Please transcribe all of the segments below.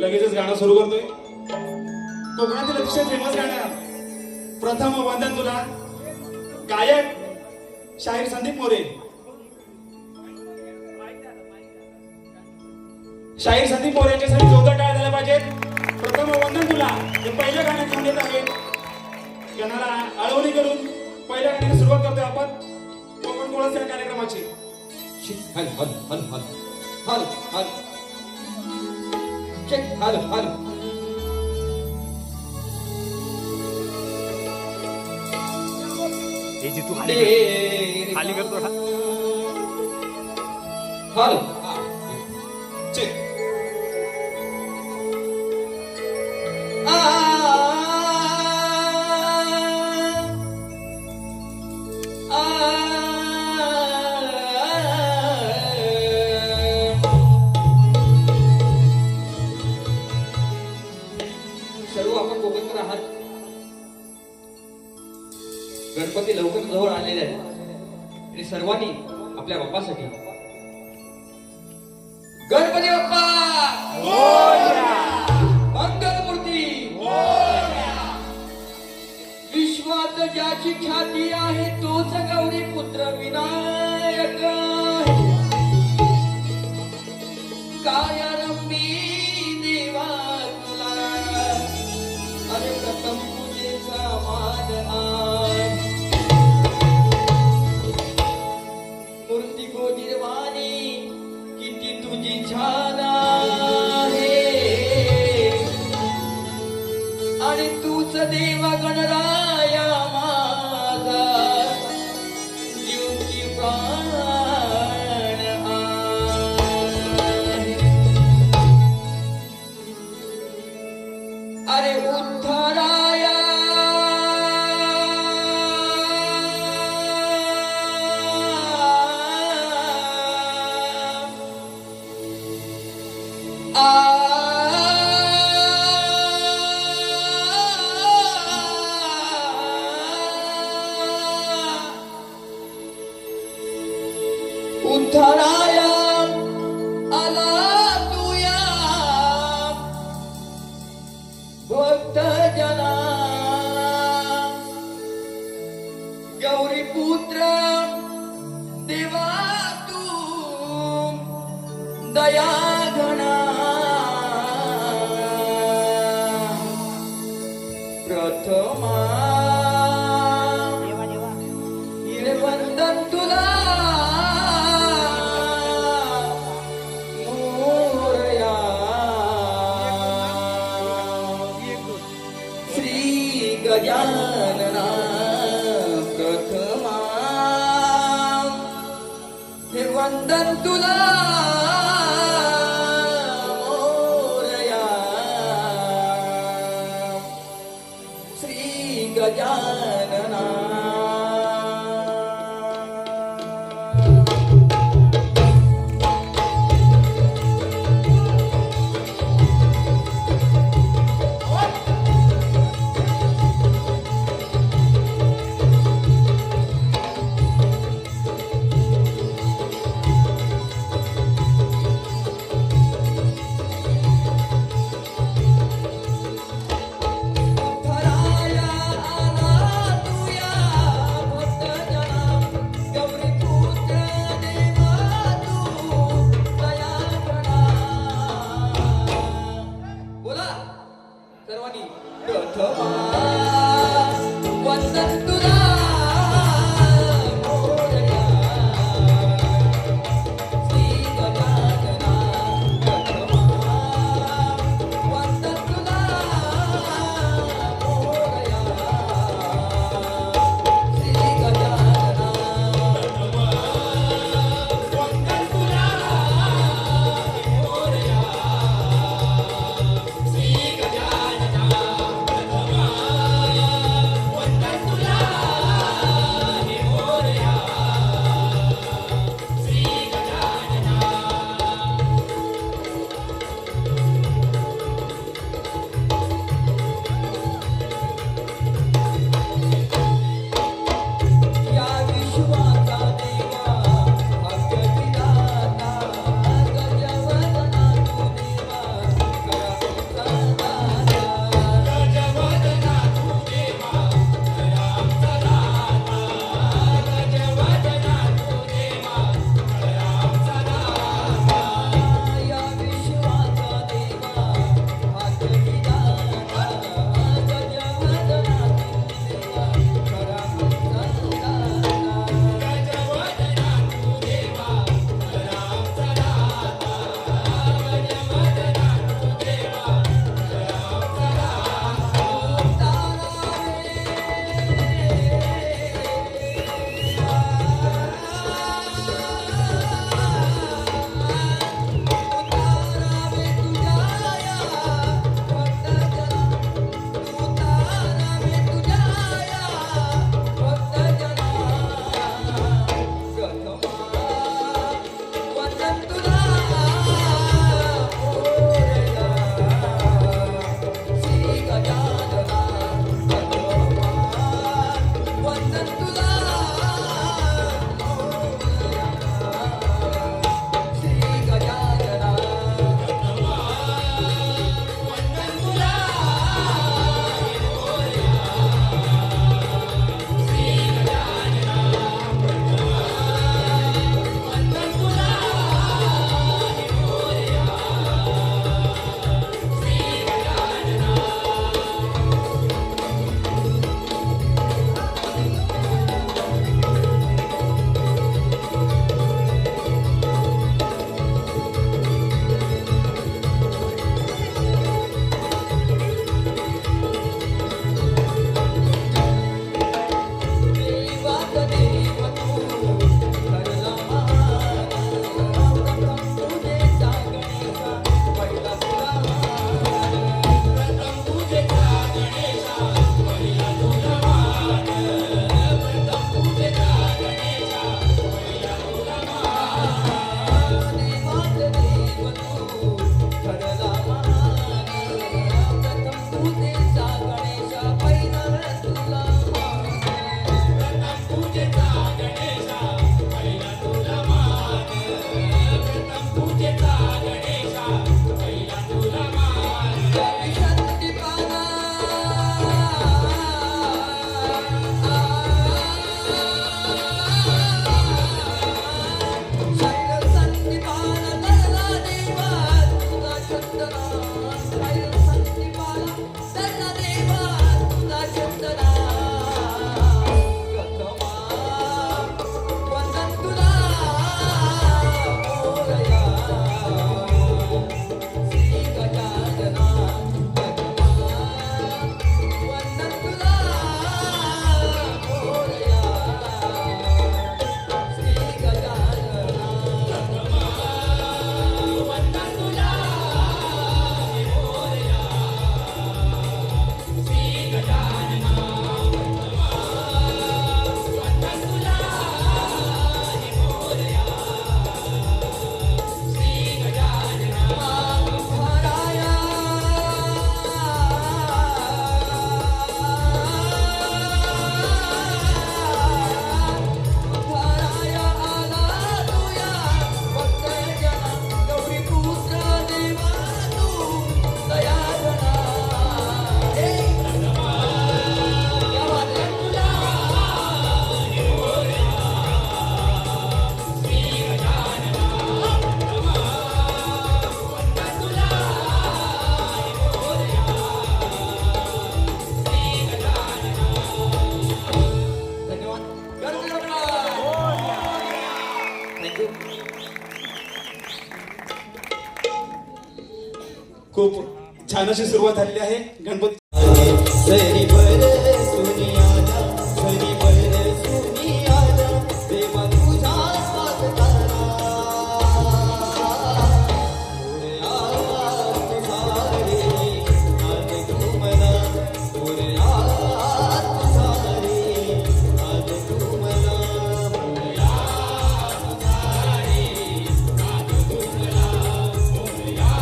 लगेचच गाणं सुरू करतोय. कोकणातील अतिशय फेमस गाणं प्रथम वंदन तुला. गायक शाहीर संदीप मोरे. शाहीर संदीप मोरे यांच्यासाठी जोरदार टाळ्या झाल्या पाहिजेत. प्रथम वंदन तुला हे पहिलं गाणं घेऊन येत आहे. गाण्याला आळवणी करून पहिल्या गाण्याला सुरुवात करतोय आपण कोकण कोळस या कार्यक्रमाची. हल हल हल हल हल हल चेक हल हल हे जी तू खाली कर थोडा. हल चेक. सर्व आपण कोकणकर आहात. गणपती लवकर जवळ आलेले आहेत आणि सर्वांनी आपल्या बाप्पासाठी गणपती बाप्पा मंगलमूर्ती विश्वात ज्याची ख्याती आहे तोच गौरी पुत्र विनायक काय रंबी देवा तुला अरे प्रथम पूजेचा मान आहे. मूर्ती गोजिरवाणी किती तुझी छान आहे आणि तूच देवा गणराया माझा जीवची प्राण आहे. अरे उद्धराया उद्धराया आला तुया भक्त जना गौरी पुत्र देवा तू दया घना प्रथमा वंदन तुला मोरया श्री गजानना प्रथमा हे वंदन तुला मोरया श्री गजानना. खूप छान अशी सुरुवात झालेली आहे. गणपती सरी बर सुनी आला, सरी बर सुनी आला, देवा तुझा स्वागताला. मोरया तुझा रे नाद घुमला, मोरया तुझा रे नाद घुमला, मोरया तुझा रे नाद घुमला, मोरया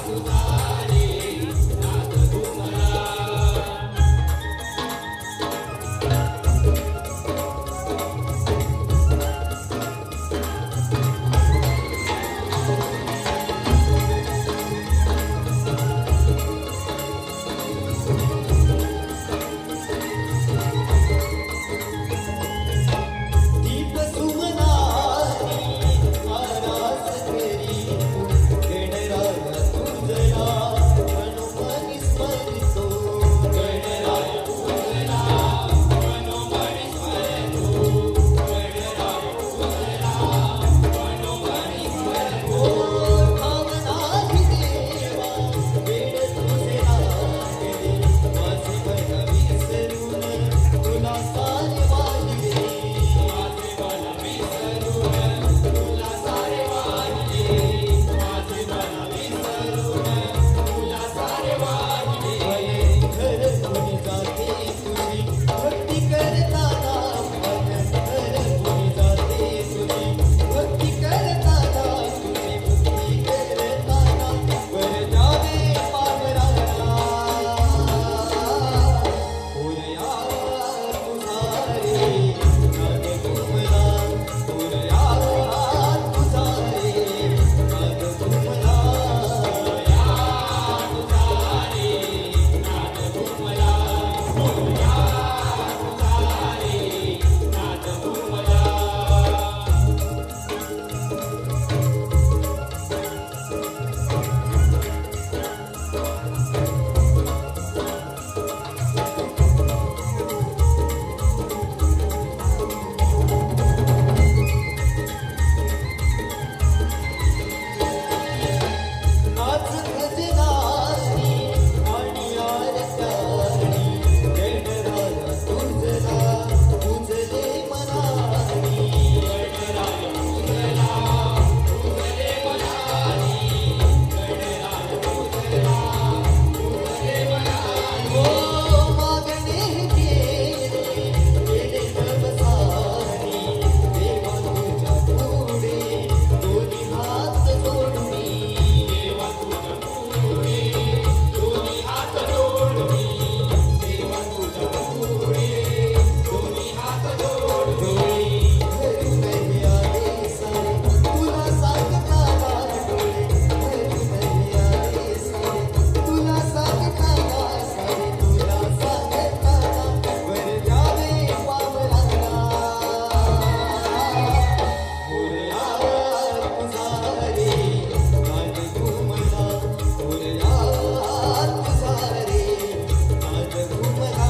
तुझा रे नाद घुमला. दीप सुमनारी आरास करी, गणराया तुझला मनोमनी स्मरितो, गणराया तुझला मनोमनी स्मरितो, गणराया तुझला मनोमनी स्मरितो. भावनाधि देवा वेड तुझे लागले, माझे मन विसरून तुला सारे वाहिले, माझे मन विसरून तुला सारे वाहिले, माझे मन विसरून तुला सारे वाहिले. घर कोणी जाते तुझी भक्ती करताना, घर कोणी जाते तुझी भक्ती करताना, तुझी भक्ती करताना वर जावे पावराला. मोरया तुझा रे नाद घुमला, मोरया तुझा रे नाद घुमला, मोरया तुझा रे नाद घुमला, मोरया तुझा रे नाद घुमला. नाच भजनारी आणि आरत्यारी, गणराया तुझला तुझले मनारी, गणराया तुझला तुझले मनारी, गणराया तुझला तुझले मनारी. ओ मागणे केले केले नवसारी, देवा तुझ्या पुढे दोन्ही हात जोडून, देवा तुझ्या पुढे दोन्ही हात जोडून, देवा तुझ्या पुढे दोन्ही हात जोडून. घरून आले सारे तुला सांगताना डोळे, घरून आले सारे तुला सांगताना, सारे तुला सांगताना वर जावे पावलाला. मोरया तुझा रे नाद घुमला, मोरया तुझा रे नाद घुमला,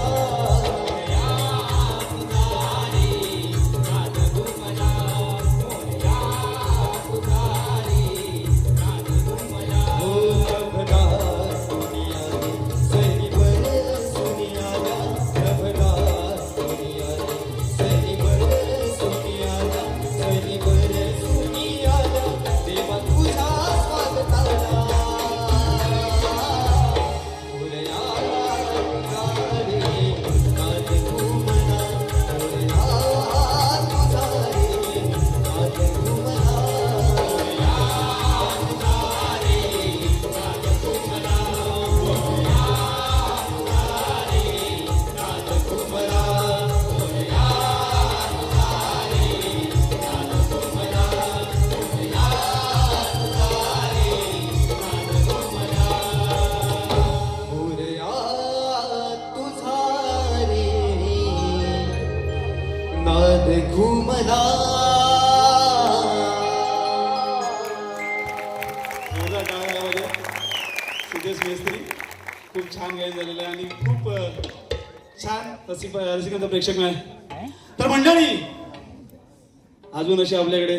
मोरया तुझा रे नाद घुमला, मोरया तुझा रे नाद घुमला. प्रभदा सुनी आली, सरी बर सुनी आल्या, प्रभदा सुनी आली, सरी बर सुनी आल्या, सरी बर सुनी आल्या, देवा तुझ्या स्वागताला. मोरया तुझा रे नाद घुमला, मोरया तुझा रे नाद घुमला, मोरया तुझा रे नाद घुमला, मोरया तुझा रे नाद घुमला, मोरया तुझा रे नाद घुमला, मोरया तुझा रे नाद घुमला, मोरया तुझा रे नाद घुमला. जोरदार टाळ्या वाजवा. सिद्धेश मेस्त्री खूप छान गायन झालेलं आहे आणि खूप छान रसिकांचा प्रेक्षक आहे. तर मंडळी अजून अशी आपल्याकडे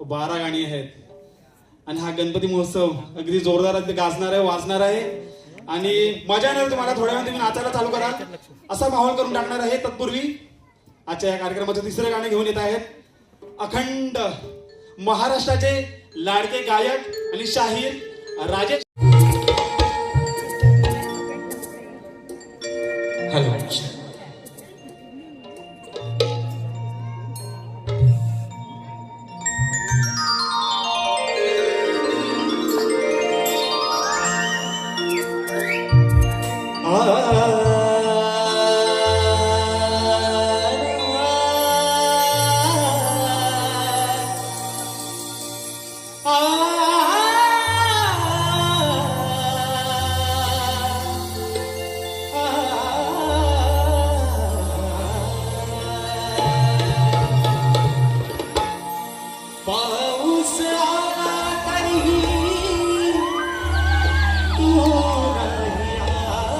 12 गाणी आहेत आणि हा गणपती महोत्सव अगदी जोरदार अगदी गाजणार आहे, वाजणार आहे आणि मजा येणार तुम्हाला. थोड्या वेळाने तुम्ही नाचायला चालू कराल असा माहोल करून टाकणार आहे. तत्पूर्वी आजच्या या कार्यक्रमाचं तिसरं गाणं घेऊन येत आहेत अखंड महाराष्ट्राचे लाडके गायक आणि शाहीर राजेश. हॅलो पाऊस आला तरीही तू नाही आला.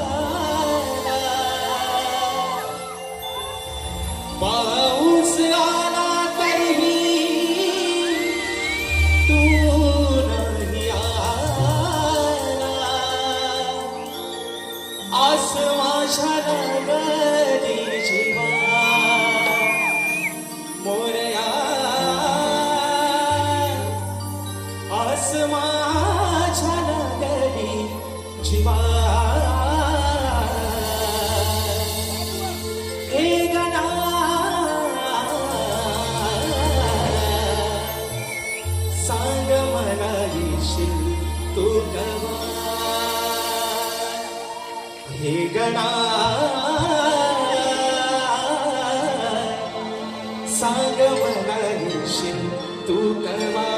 पाऊस आला तरीही तू नाही आला. आस माझ्या लागली जीवा मोरया. आस माझ्या लागली जीवा. हे गणा सांग मला येशील तू कवा. हे गणा सांग मला येशील तू कवा.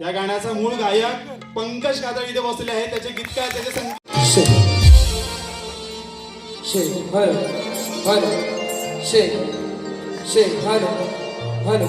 या गाण्याचा मूळ गायक पंकज कादळ इथे बसलेले आहेत. त्याचे गीतकार त्याचे संगीत शे शे हर हर शे शे हर हर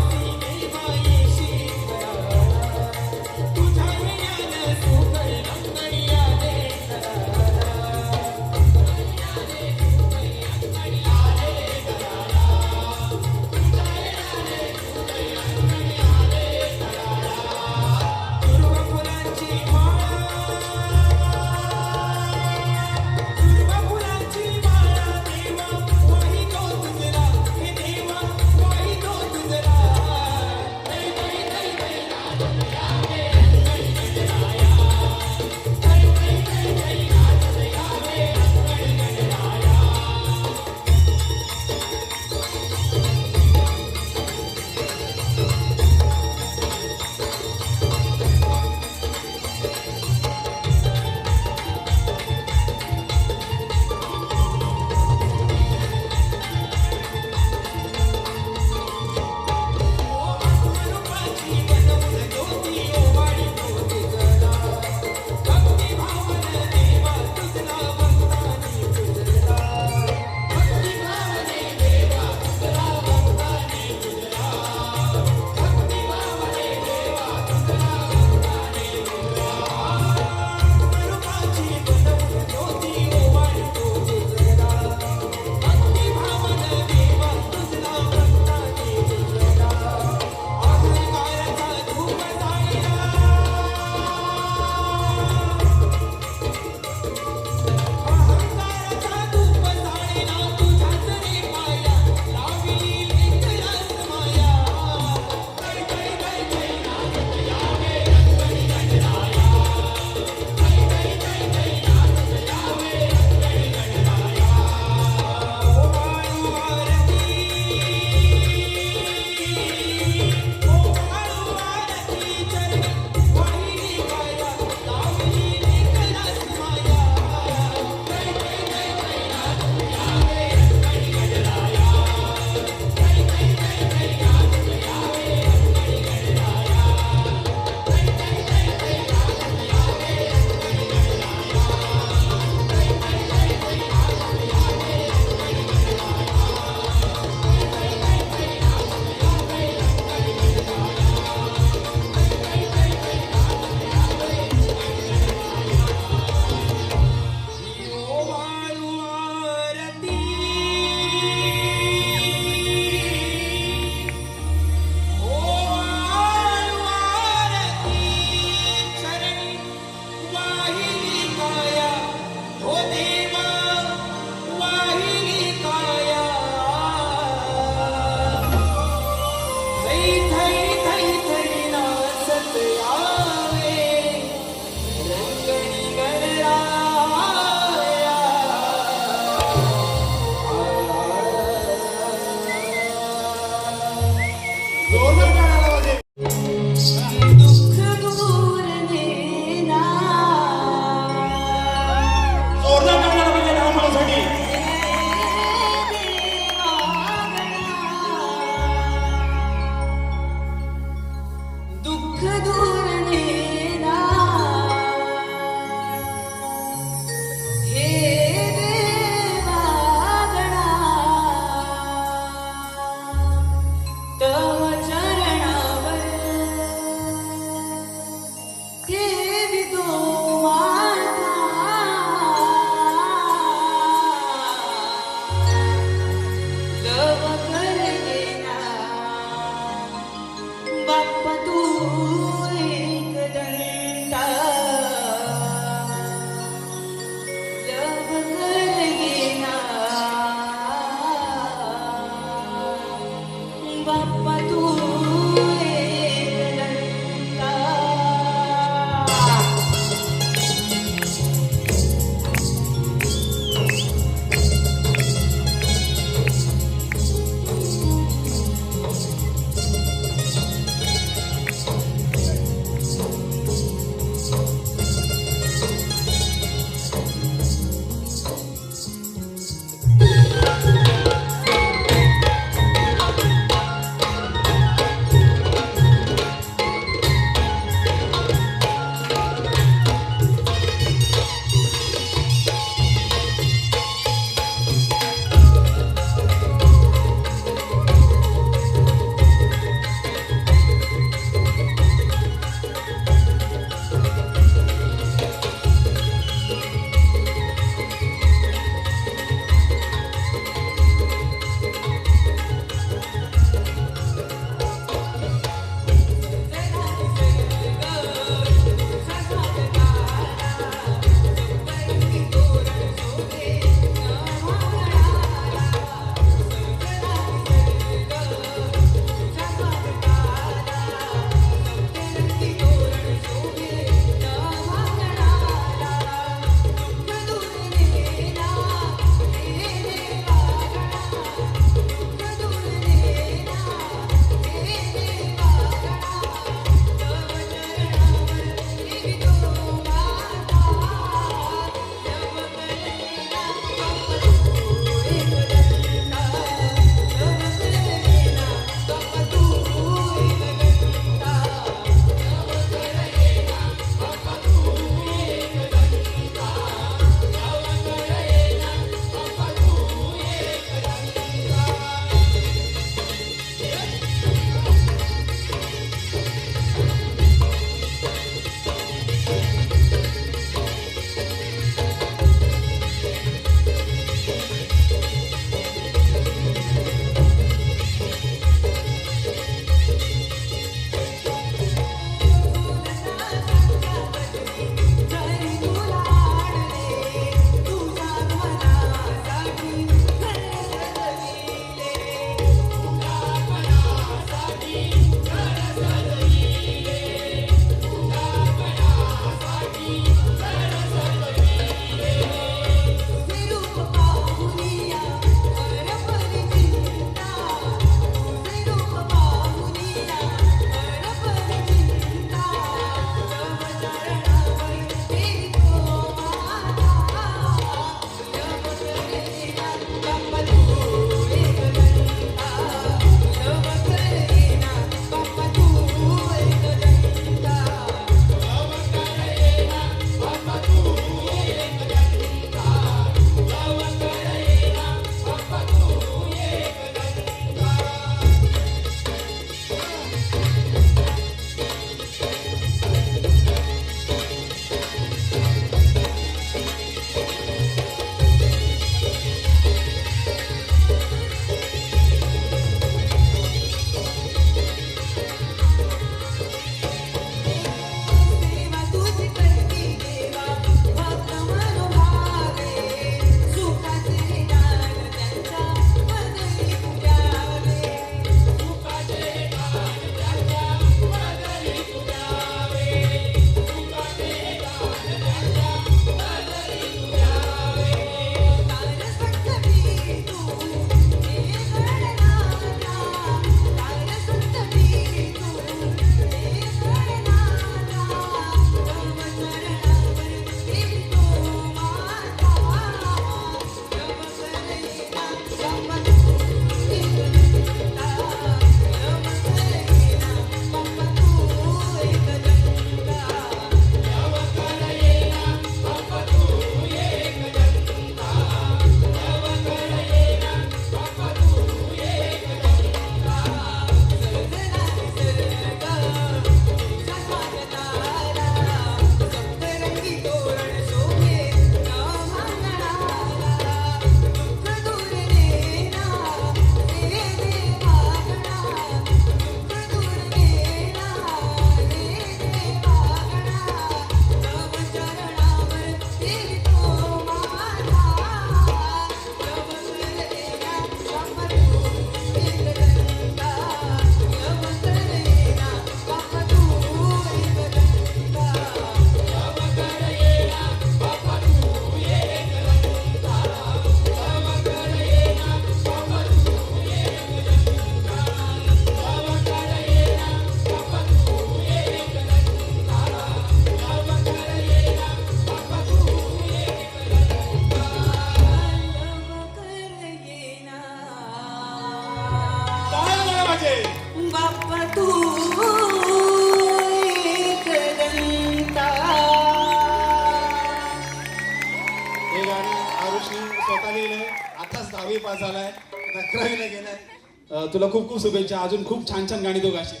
आरुषने स्वतः लिहिलंय, आताच 10वी पास झालाय, 11वीला गेलाय. तुला खूप खूप शुभेच्छा, अजून खूप छान छान गाणी तो गाशील.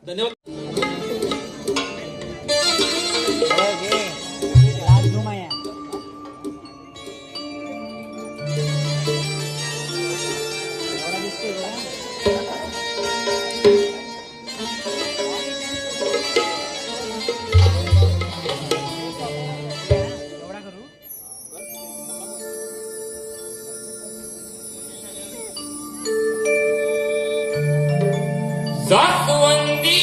धन्यवाद. जास्वंदी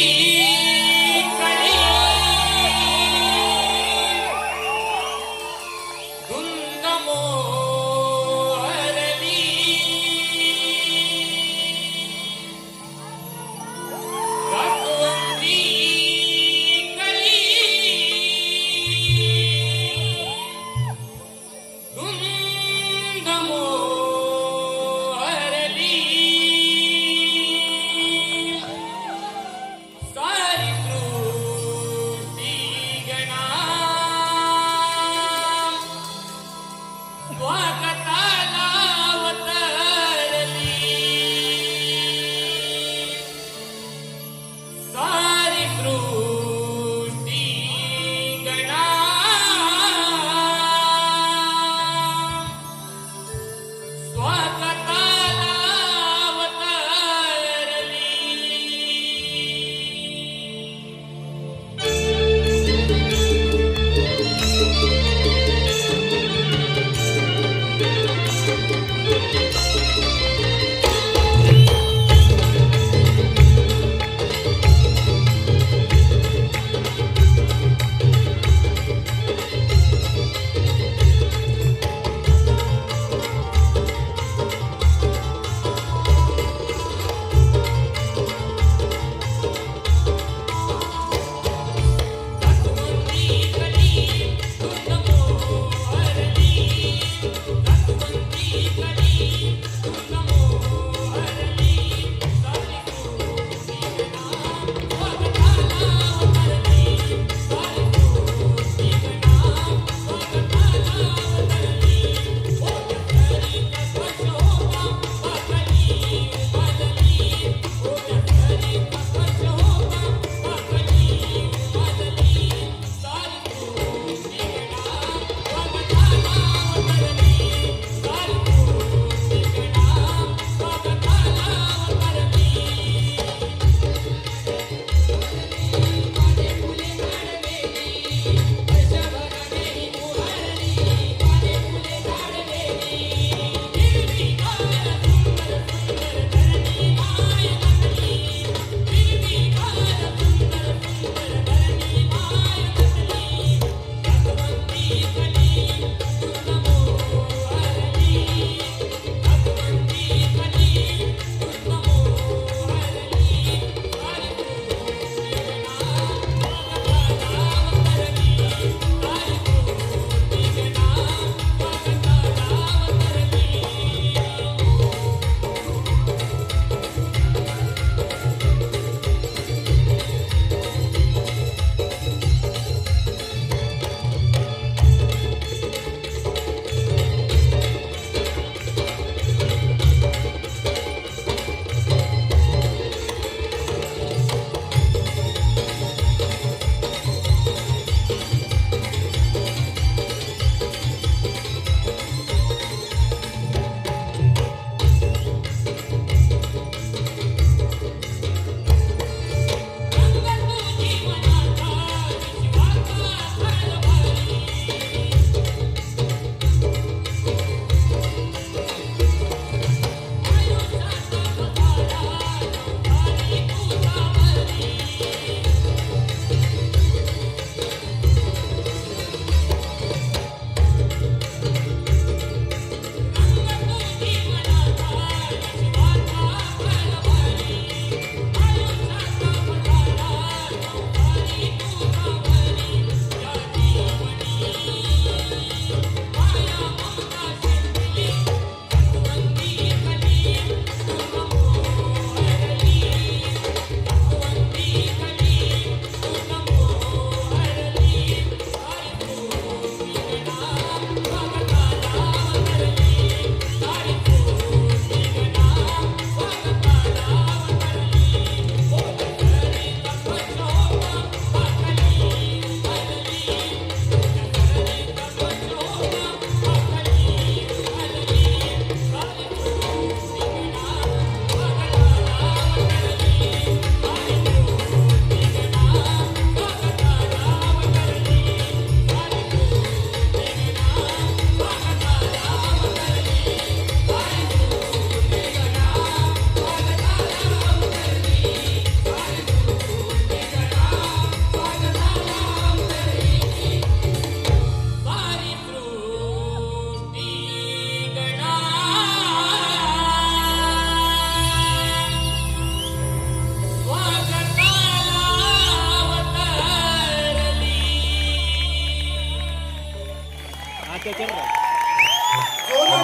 जोरदार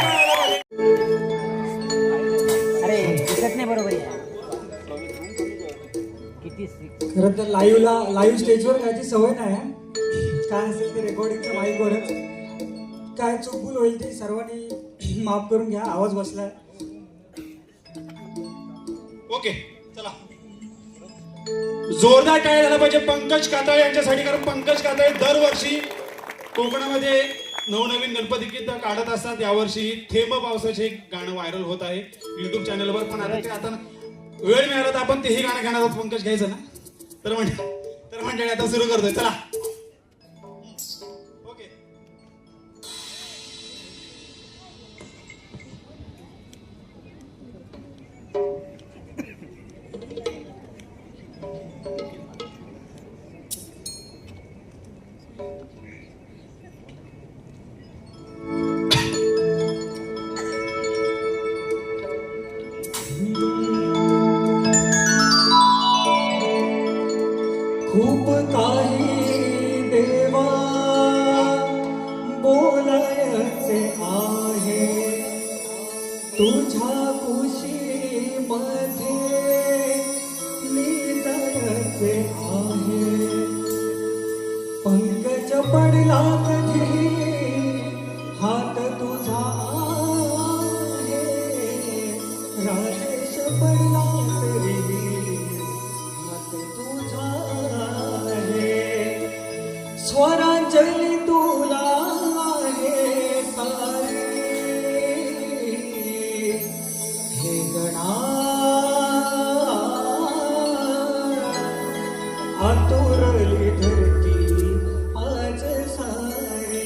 टाळ्या झाल्या पाहिजेत. अरे दिसत नाही बरोबर आहे. किती खरं तर लाईव्ह स्टेजवर गायची सवय नाही आहे. काय असेल ते रेकॉर्डिंगच्या माईकवरच काय चुकभूल होईल ते सर्वांनी माफ करून घ्या. आवाज बसलाय. ओके चला जोरदार टाळ्या झाला पाहिजे पंकज काताळे यांच्यासाठी. कारण पंकज काताळे दरवर्षी कोकणामध्ये नवनवीन गणपती गीत काढत असतात. यावर्षी थेंब पावसाचे एक गाणं व्हायरल होत आहे युट्यूब चॅनलवर. पण आता वेळ मिळाला तर आपण तेही गाणं घेणार आहोत. पंकज घ्यायचं ना तर म्हणजे आता सुरू करतोय. चला ओके खूप काही देवा बोलायचे आहे तुझ्या कुशीमध्ये निजायचे आहे. पंकज पडला कधी हात तुझा आहे. राजेश पडला तरी हात तुझा आहे. स्वरांजली तुला आहे सारी. हे गणा आतुरली धरती आज सारी.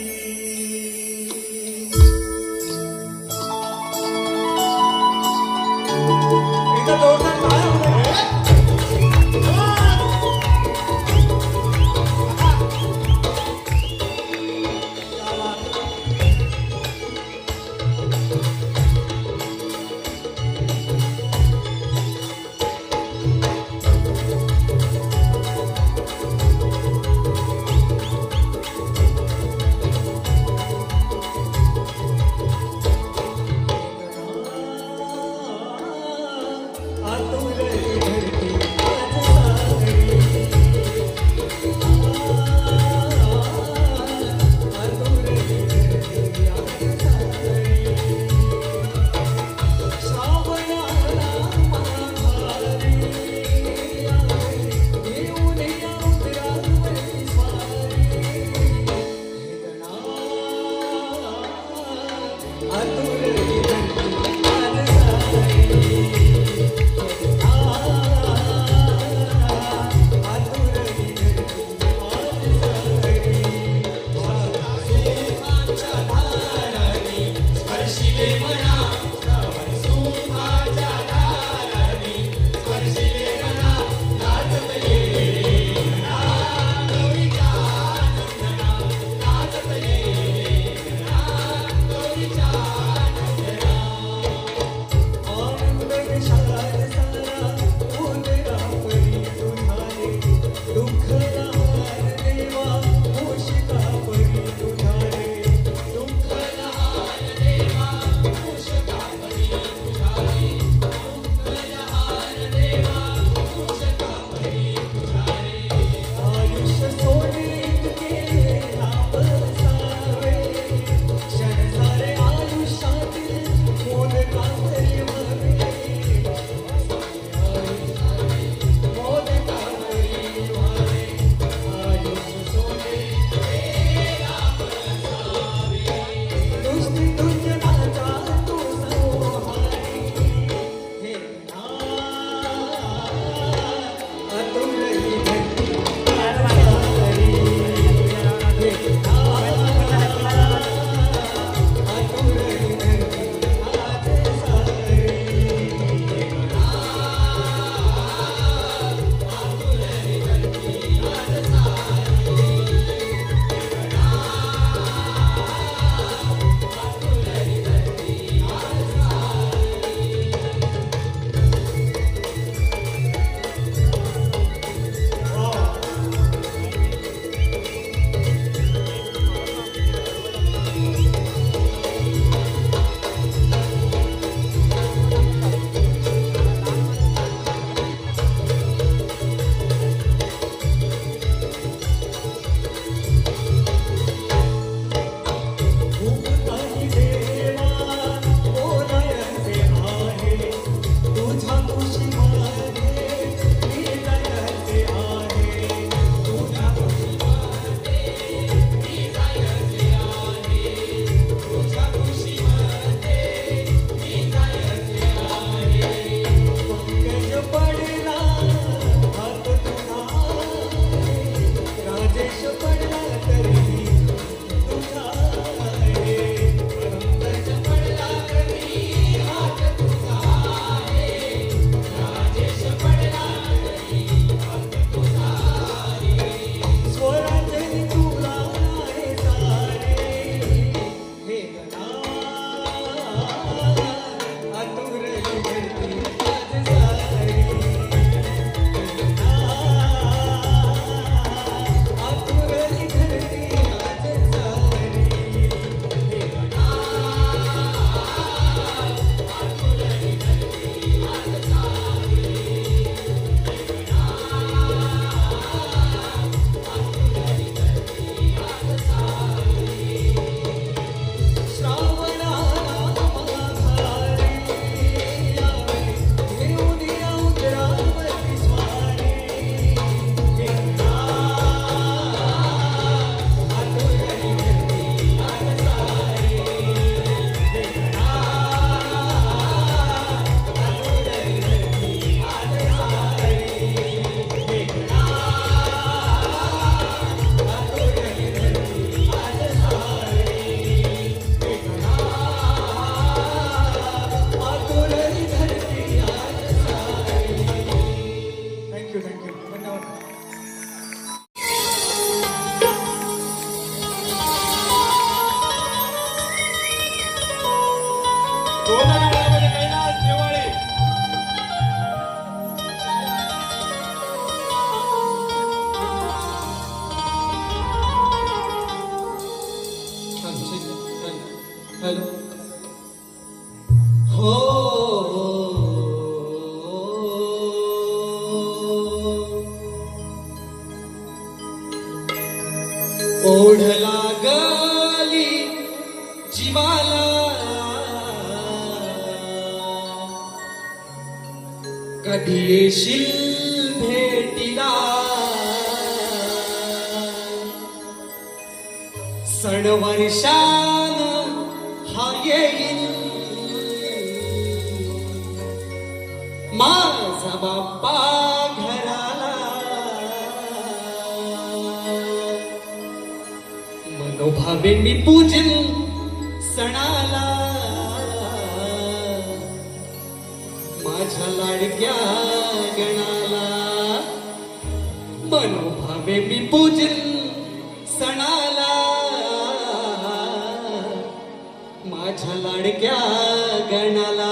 एकदा जोरदार टाळ्या होऊ द्या. जोरदार टाळ्या झाल्या पाहिजे कैलास दिवाळी. हॅलो हो ओढ लागली जीवाला कधी येशील भेटीला सण वर्षान हा येईल माझा बाप्पा घराला मनोभावे मी पूजन सणाला माझ्या लाडक्या गणाला मनोभावे मी पूजन सणाला माझ्या लाडक्या गणाला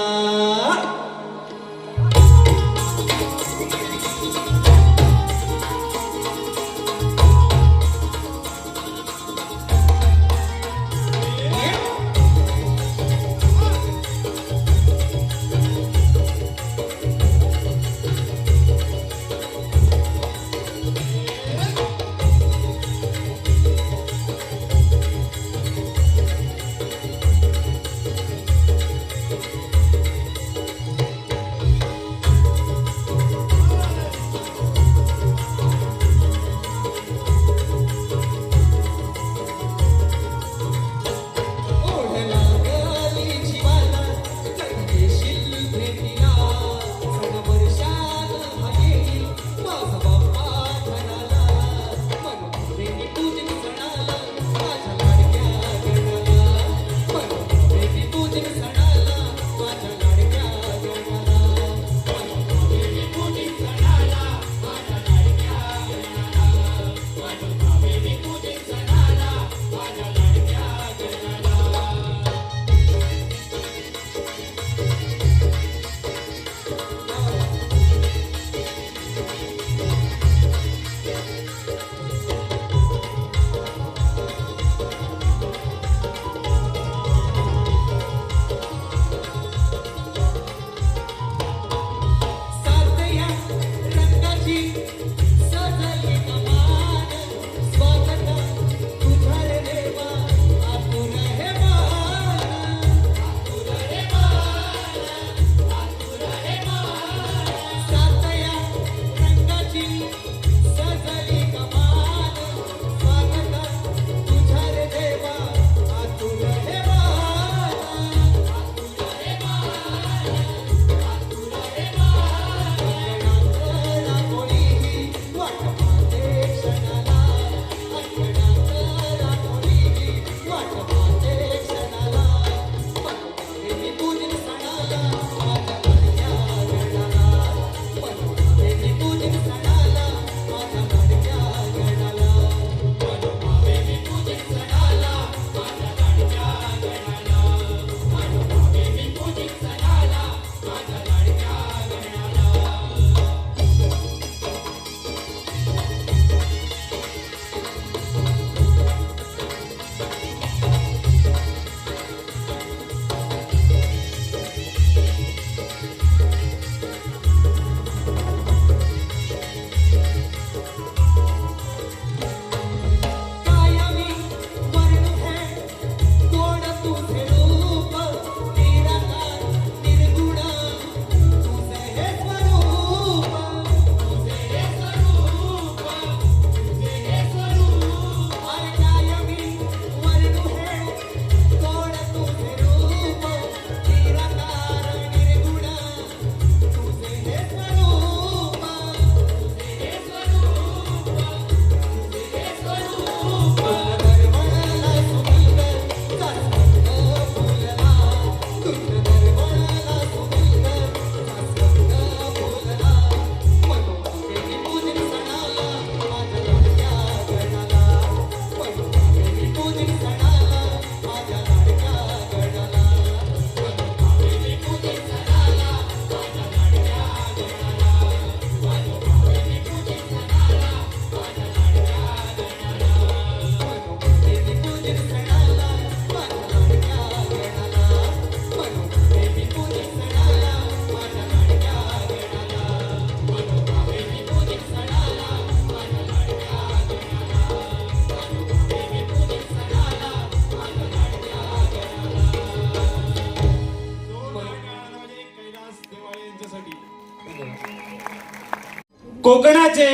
कोकणाचे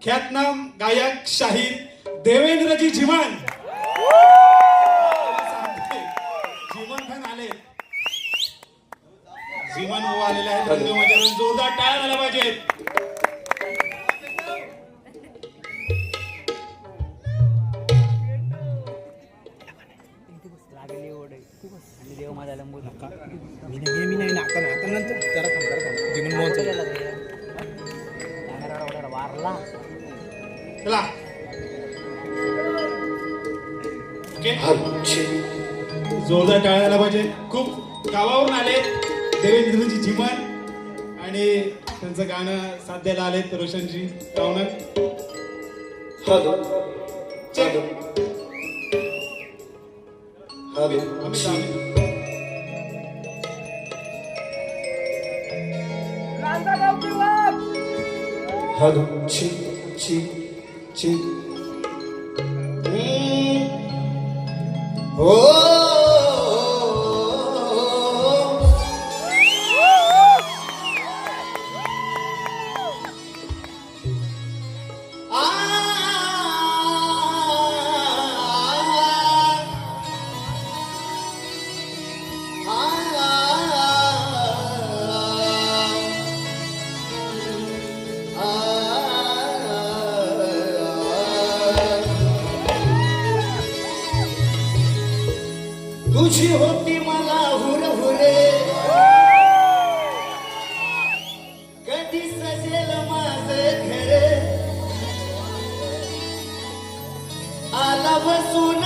ख्यातनाम गायक शाहीर देवेंद्रजी झिमन. झिमन खान आले. झिमन भाऊ आलेले आहेत. रंगमंचावरून जोरदार टाळ्या झाल्या पाहिजेत. लागली ओढ आणि देव माझा लंबू नका मी नाही ना आता नाही आता नंतर जरा थांब जीवन मोहन वारला चला ओके. जोरदार टाळ्या झाल्या पाहिजे. खूप गावावरून आले देवेंद्रजी झिमन आणि त्यांचं गाणं साध्याला आलेत रोशनजी रावणक. चेक. अमित राव. हॅलो ची ची ची हो तुझी होती मला हुरहुरे कधी सजेल माझं घर आला बसून